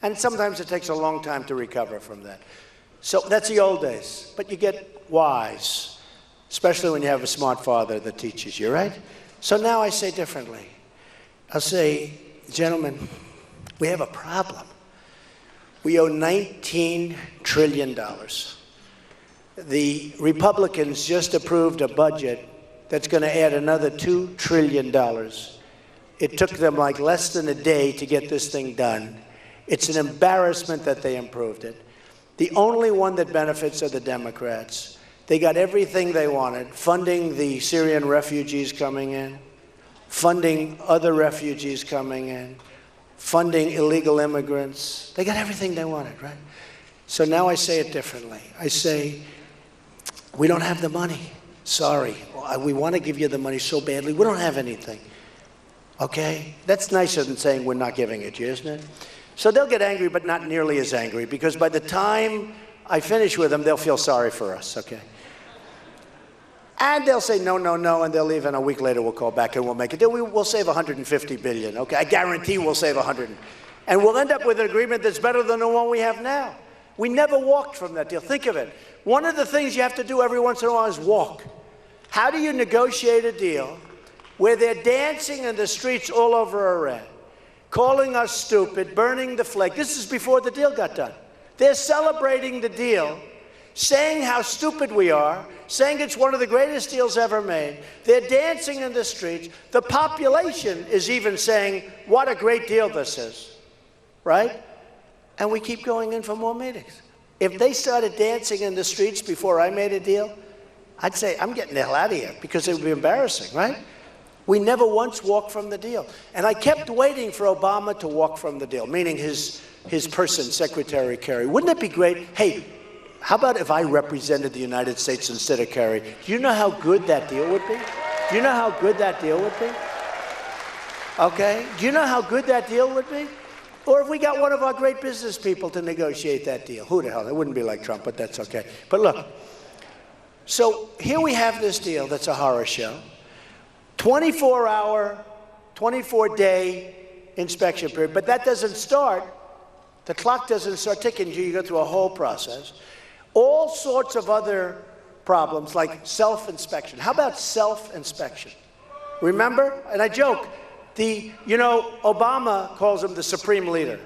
And sometimes it takes a long time to recover from that. So that's the old days. But you get wise, especially when you have a smart father that teaches you, right? So now I say differently. I'll say, gentlemen, we have a problem. We owe $19 trillion. The Republicans just approved a budget that's going to add another $2 trillion. It took them like less than a day to get this thing done. It's an embarrassment that they improved it. The only one that benefits are the Democrats. They got everything they wanted, funding the Syrian refugees coming in, funding other refugees coming in, funding illegal immigrants. They got everything they wanted, right? So now I say it differently. I say, we don't have the money. Sorry. We want to give you the money so badly. We don't have anything. Okay? That's nicer than saying we're not giving it to you, isn't it? So they'll get angry, but not nearly as angry, because by the time I finish with them, they'll feel sorry for us, okay? And they'll say no, no, no, and they'll leave, and a week later we'll call back and we'll make a deal. We'll save $150 billion, okay? I guarantee we'll save 100. And we'll end up with an agreement that's better than the one we have now. We never walked from that deal. Think of it. One of the things you have to do every once in a while is walk. How do you negotiate a deal where they're dancing in the streets all over Iran, calling us stupid, burning the flag? This is before the deal got done. They're celebrating the deal, saying how stupid we are, saying it's one of the greatest deals ever made. They're dancing in the streets. The population is even saying, what a great deal this is, right? And we keep going in for more meetings. If they started dancing in the streets before I made a deal, I'd say, I'm getting the hell out of here, because it would be embarrassing, right? We never once walked from the deal. And I kept waiting for Obama to walk from the deal, meaning his person, Secretary Kerry. Wouldn't it be great? Hey, how about if I represented the United States instead of Kerry? Do you know how good that deal would be? Do you know how good that deal would be? Okay? Do you know how good that deal would be? Or if we got one of our great business people to negotiate that deal. Who the hell? It wouldn't be like Trump, but that's okay. But look, so here we have this deal that's a horror show. 24-hour, 24-day inspection period. But that doesn't start, the clock doesn't start ticking until you go through a whole process. All sorts of other problems like self-inspection. How about self-inspection? Remember? And I joke, Obama calls him the supreme leader.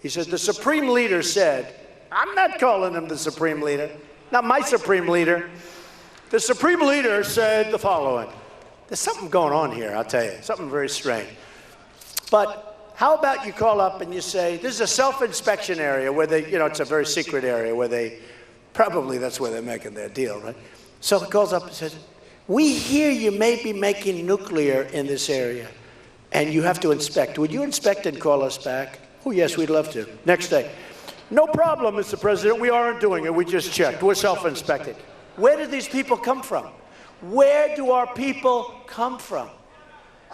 He says, the supreme leader said, I'm not calling him the supreme leader, not my supreme leader. The supreme leader said the following. There's something going on here, I'll tell you, something very strange. But how about you call up and you say, this is a self-inspection area where they, it's a very secret area where they, probably that's where they're making their deal, right? So he calls up and says, we hear you may be making nuclear in this area, and you have to inspect. Would you inspect and call us back? Oh, yes, we'd love to. Next day. No problem, Mr. President, we aren't doing it. We just checked. We're self-inspecting. Where do these people come from? Where do our people come from?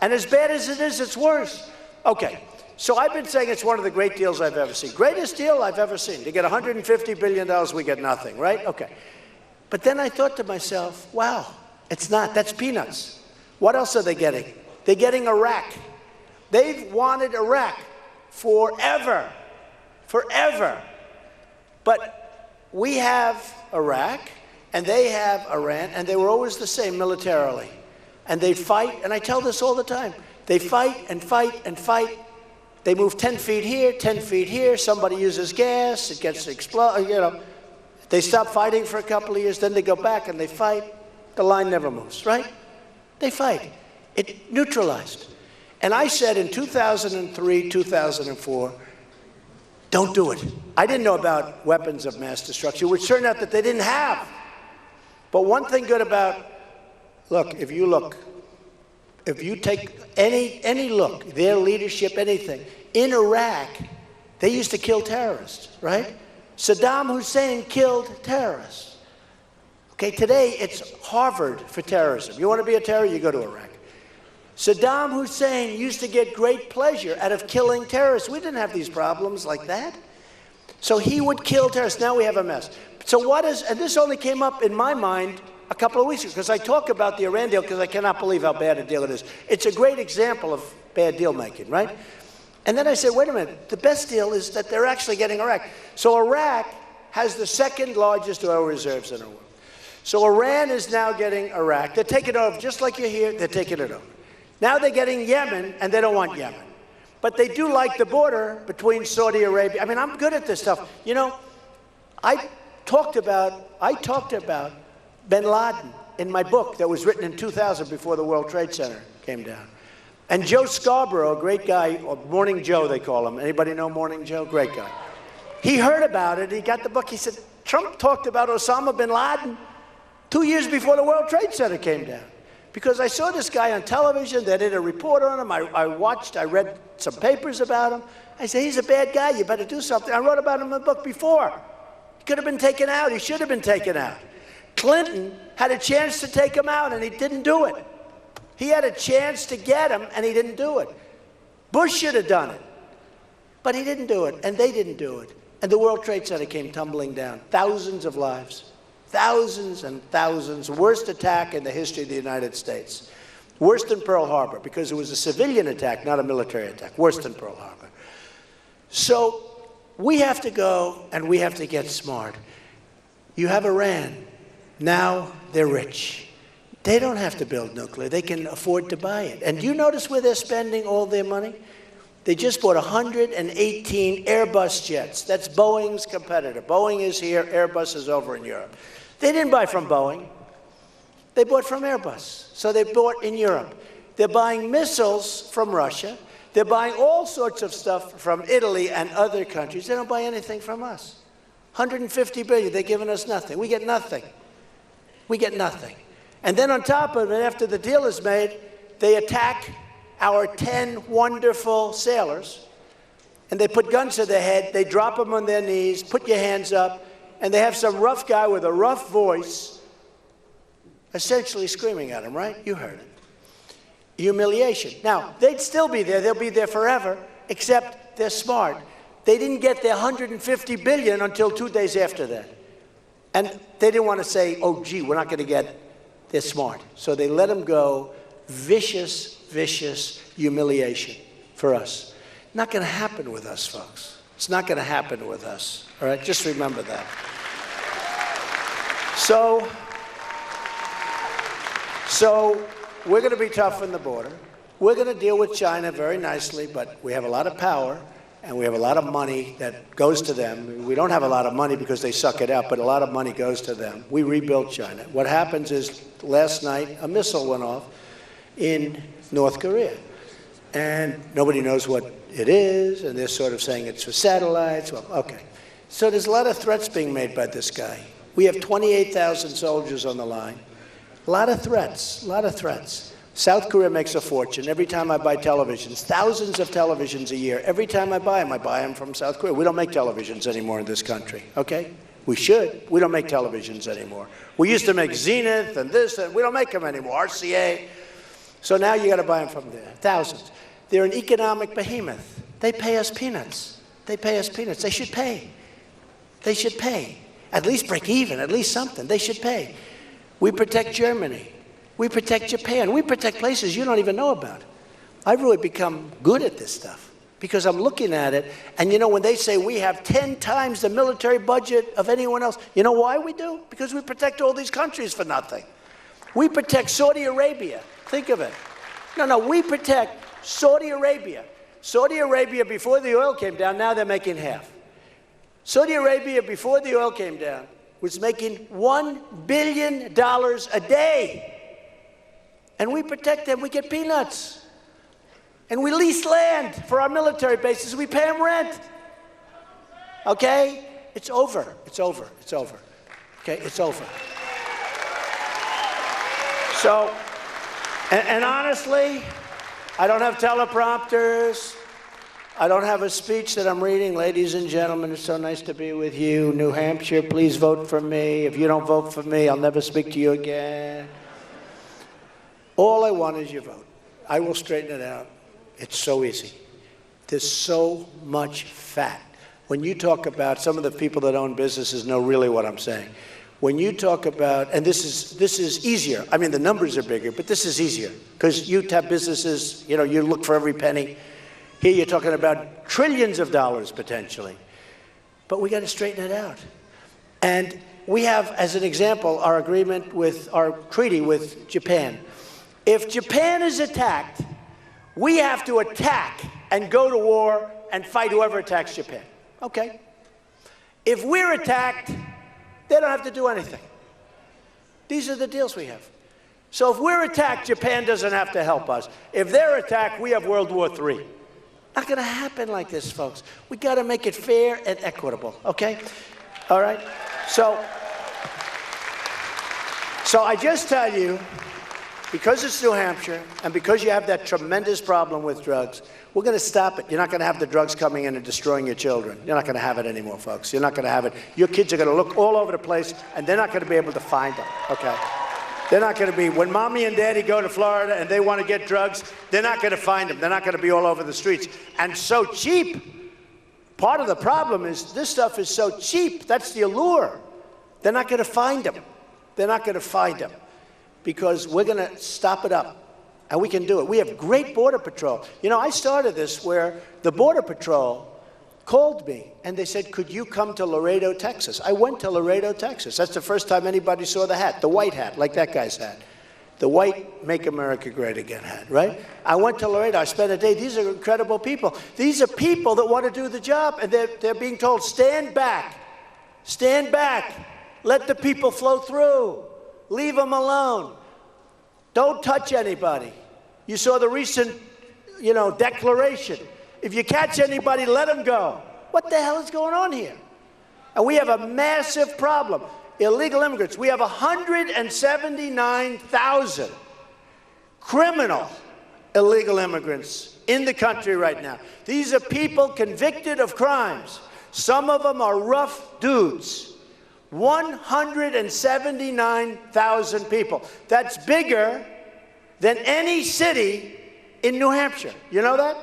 And as bad as it is, it's worse. Okay, so I've been saying it's one of the great deals I've ever seen. Greatest deal I've ever seen. To get $150 billion, we get nothing, right? Okay. But then I thought to myself, wow, it's not. That's peanuts. What else are they getting? They're getting Iraq. They've wanted Iraq forever. Forever. But we have Iraq, and they have Iran, and they were always the same militarily. And they fight, and I tell this all the time. They fight and fight and fight. They move 10 feet here, 10 feet here. Somebody uses gas, it gets exploded, They stop fighting for a couple of years, then they go back and they fight. The line never moves, right? They fight. It neutralized. And I said in 2003, 2004, don't do it. I didn't know about weapons of mass destruction, which turned out that they didn't have. But one thing good about, look, if you take any look, their leadership, anything, in Iraq, they used to kill terrorists, right? Saddam Hussein killed terrorists. Okay, today it's Harvard for terrorism. You want to be a terrorist, you go to Iraq. Saddam Hussein used to get great pleasure out of killing terrorists. We didn't have these problems like that. So he would kill terrorists. Now we have a mess. So and this only came up in my mind a couple of weeks ago, because I talk about the Iran deal because I cannot believe how bad a deal it is. It's a great example of bad deal making, right? And then I said, wait a minute, the best deal is that they're actually getting Iraq. So Iraq has the second largest oil reserves in the world. So Iran is now getting Iraq. They're taking it over, just like you hear, they're taking it over. Now they're getting Yemen, and they don't want Yemen. But they do like the border between Saudi Arabia. I mean, I'm good at this stuff. You know, I talked about bin Laden in my book that was written in 2000 before the World Trade Center came down. And Joe Scarborough, a great guy, or Morning Joe they call him. Anybody know Morning Joe? Great guy. He heard about it. He got the book. He said, Trump talked about Osama bin Laden 2 years before the World Trade Center came down. Because I saw this guy on television. They did a report on him. I read some papers about him. I said, he's a bad guy. You better do something. I wrote about him in the book before. He could have been taken out. He should have been taken out. Clinton had a chance to take him out, and he didn't do it. He had a chance to get him, and he didn't do it. Bush should have done it. But he didn't do it, and they didn't do it. And the World Trade Center came tumbling down. Thousands of lives. Thousands and thousands. Worst attack in the history of the United States. Worse than Pearl Harbor, because it was a civilian attack, not a military attack. Worse than Pearl Harbor. So we have to go, and we have to get smart. You have Iran. Now they're rich. They don't have to build nuclear. They can afford to buy it. And do you notice where they're spending all their money? They just bought 118 Airbus jets. That's Boeing's competitor. Boeing is here. Airbus is over in Europe. They didn't buy from Boeing. They bought from Airbus. So they bought in Europe. They're buying missiles from Russia. They're buying all sorts of stuff from Italy and other countries. They don't buy anything from us. 150 billion. They're giving us nothing. We get nothing. We get nothing. And then on top of it, after the deal is made, they attack our 10 wonderful sailors, and they put guns to their head, they drop them on their knees, put your hands up, and they have some rough guy with a rough voice essentially screaming at them, right? You heard it. Humiliation. Now, they'd still be there. They'll be there forever, except they're smart. They didn't get their 150 billion until 2 days after that. And they didn't want to say, oh, gee, we're not going to get. They're smart. So they let them go. Vicious, vicious humiliation for us. Not going to happen with us, folks. It's not going to happen with us. All right? Just remember that. So we're going to be tough on the border. We're going to deal with China very nicely, but we have a lot of power, and we have a lot of money that goes to them. We don't have a lot of money because they suck it out, but a lot of money goes to them. We rebuilt China. What happens is, last night, a missile went off in North Korea. And nobody knows what it is, and they're sort of saying it's for satellites. Well, okay. So there's a lot of threats being made by this guy. We have 28,000 soldiers on the line. A lot of threats, a lot of threats. South Korea makes a fortune. Every time I buy televisions, thousands of televisions a year. Every time I buy them from South Korea. We don't make televisions anymore in this country, okay? We should. We don't make televisions anymore. We used to make Zenith and this, and we don't make them anymore, RCA. So now you got to buy them from there, thousands. They're an economic behemoth. They pay us peanuts. They pay us peanuts. They should pay. They should pay. At least break even, at least something. They should pay. We protect Germany. We protect Japan. We protect places you don't even know about. I've really become good at this stuff because I'm looking at it. And you know, when they say we have 10 times the military budget of anyone else, you know why we do? Because we protect all these countries for nothing. We protect Saudi Arabia. Think of it. No, we protect Saudi Arabia. Saudi Arabia, before the oil came down, now they're making half. Saudi Arabia, before the oil came down, was making $1 billion a day. And we protect them. We get peanuts. And we lease land for our military bases. We pay them rent. Okay? It's over. It's over. It's over. Okay? It's over. So, and honestly, I don't have teleprompters. I don't have a speech that I'm reading. Ladies and gentlemen, it's so nice to be with you. New Hampshire, please vote for me. If you don't vote for me, I'll never speak to you again. All I want is your vote. I will straighten it out. It's so easy. There's so much fat. When you talk about, some of the people that own businesses know really what I'm saying. When you talk about, and this is easier. I mean, the numbers are bigger, but this is easier because you have businesses, you know, you look for every penny. Here you're talking about trillions of dollars potentially. But we got to straighten it out. And we have, as an example, our agreement with our treaty with Japan. If Japan is attacked, we have to attack and go to war and fight whoever attacks Japan. Okay? If we're attacked, they don't have to do anything. These are the deals we have. So if we're attacked, Japan doesn't have to help us. If they're attacked, we have World War III. Not going to happen like this, folks. We got to make it fair and equitable, okay? All right? So I just tell you, because it's New Hampshire and because you have that tremendous problem with drugs, we're going to stop it. You're not going to have the drugs coming in and destroying your children. You're not going to have it anymore, folks. You're not going to have it. Your kids are going to look all over the place, and they're not going to be able to find them, okay? They're not going to be, when mommy and daddy go to Florida and they want to get drugs, they're not going to find them. They're not going to be all over the streets. And so cheap. Part of the problem is this stuff is so cheap. That's the allure. They're not going to find them. They're not going to find them because we're going to stop it up. And we can do it. We have great Border Patrol. You know, I started this where the Border Patrol called me and they said, could you come to Laredo, Texas? I went to Laredo, Texas. That's the first time anybody saw the hat, the white hat, like that guy's hat. The white Make America Great Again hat, right? I went to Laredo. I spent a day. These are incredible people. These are people that want to do the job, and they're being told, stand back. Stand back. Let the people flow through. Leave them alone. Don't touch anybody. You saw the recent, declaration. If you catch anybody, let them go. What the hell is going on here? And we have a massive problem. Illegal immigrants. We have 179,000 criminal illegal immigrants in the country right now. These are people convicted of crimes. Some of them are rough dudes. 179,000 people. That's bigger than any city in New Hampshire. You know that?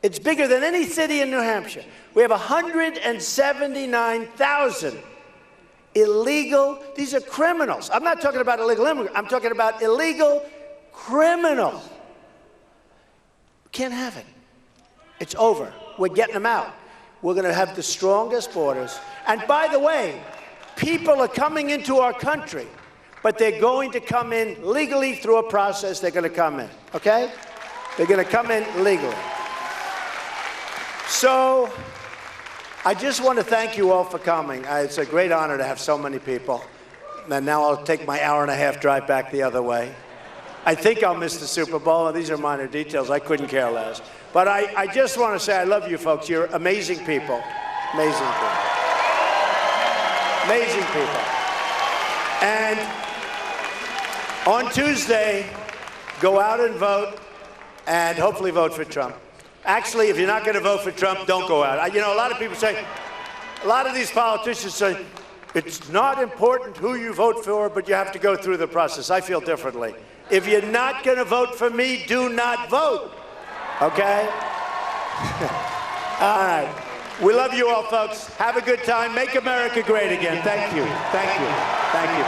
It's bigger than any city in New Hampshire. We have 179,000 illegal, these are criminals. I'm not talking about illegal immigrants. I'm talking about illegal criminals. Can't have it. It's over. We're getting them out. We're going to have the strongest borders. And by the way, people are coming into our country, but they're going to come in legally through a process. They're going to come in, okay? They're going to come in legally. So I just want to thank you all for coming. It's a great honor to have so many people. And now I'll take my hour-and-a-half drive back the other way. I think I'll miss the Super Bowl, and these are minor details. I couldn't care less. But I just want to say I love you folks. You're amazing people. Amazing people. Amazing people. And on Tuesday, go out and vote, and hopefully vote for Trump. Actually, if you're not going to vote for Trump, don't go out. A lot of people say, a lot of these politicians say, it's not important who you vote for, but you have to go through the process. I feel differently. If you're not going to vote for me, do not vote. Okay? All right. We love you all, folks. Have a good time. Make America great again. Thank you. Thank you. Thank you.